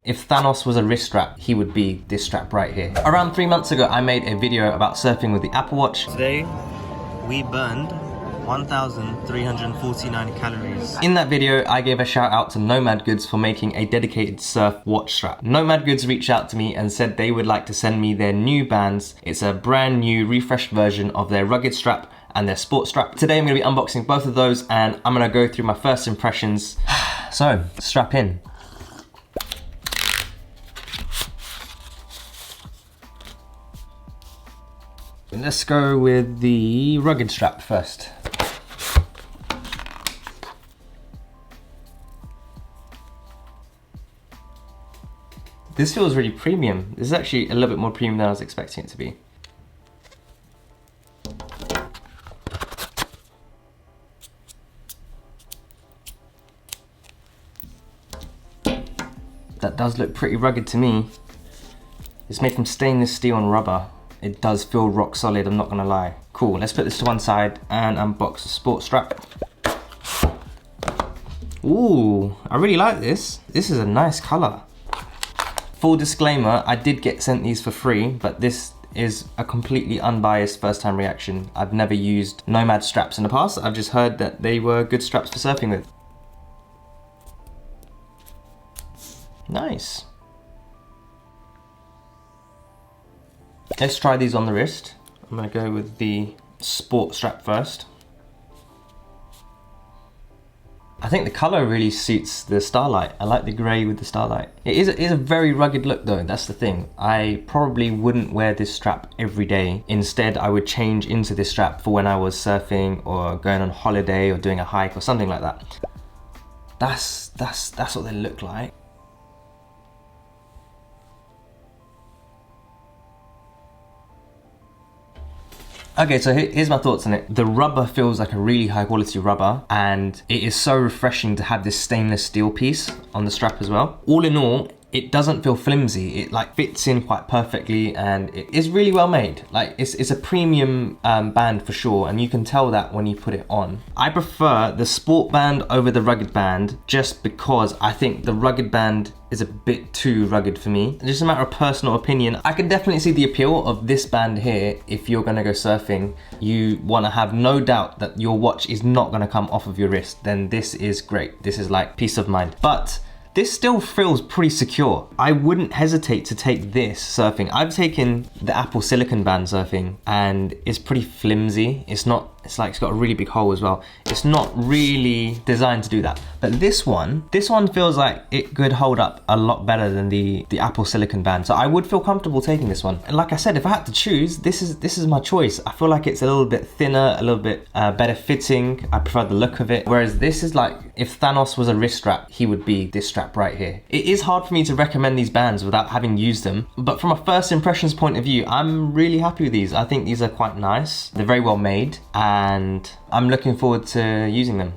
If Thanos was a wrist strap, he would be this strap right here. Around 3 months ago, I made a video about surfing with the Apple Watch. Today, we burned 1,349 calories. In that video, I gave a shout out to NOMAD Goods for making a dedicated surf watch strap. NOMAD Goods reached out to me and said they would like to send me their new bands. It's a brand new refreshed version of their rugged strap and their sport strap. Today I'm going to be unboxing both of those and I'm going to go through my first impressions. So, strap in. Let's go with the rugged strap first. This feels really premium. This is actually a little bit more premium than I was expecting it to be. That does look pretty rugged to me. It's made from stainless steel and rubber. It does feel rock solid, I'm not gonna lie. Cool, let's put this to one side and unbox the sport strap. Ooh, I really like this. This is a nice color. Full disclaimer, I did get sent these for free, but this is a completely unbiased first time reaction. I've never used NOMAD straps in the past. I've just heard that they were good straps for surfing with. Nice. Let's try these on the wrist. I'm gonna go with the sport strap first. I think the color really suits the starlight. I like the gray with the starlight. It is a very rugged look though, that's the thing. I probably wouldn't wear this strap every day. Instead, I would change into this strap for when I was surfing or going on holiday or doing a hike or something like that. That's what they look like. Okay, so here's my thoughts on it. The rubber feels like a really high quality rubber and it is so refreshing to have this stainless steel piece on the strap as well. All in all, it doesn't feel flimsy. It like fits in quite perfectly and it is really well made. Like it's a premium band for sure and you can tell that when you put it on. I prefer the sport band over the rugged band just because I think the rugged band is a bit too rugged for me. It's just a matter of personal opinion. I can definitely see the appeal of this band here. If you're gonna go surfing, you wanna have no doubt that your watch is not gonna come off of your wrist, then this is great. This is like peace of mind. But this still feels pretty secure. I wouldn't hesitate to take this surfing. I've taken the Apple silicone band surfing and it's pretty flimsy. It's like it's got a really big hole as well. It's not really designed to do that. But this one feels like it could hold up a lot better than the Apple silicone band. So I would feel comfortable taking this one. And like I said, if I had to choose, this is my choice. I feel like it's a little bit thinner, a little bit better fitting. I prefer the look of it. Whereas this is like, if Thanos was a wrist strap, he would be this strap right here. It is hard for me to recommend these bands without having used them. But from a first impressions point of view, I'm really happy with these. I think these are quite nice. They're very well made and I'm looking forward to using them.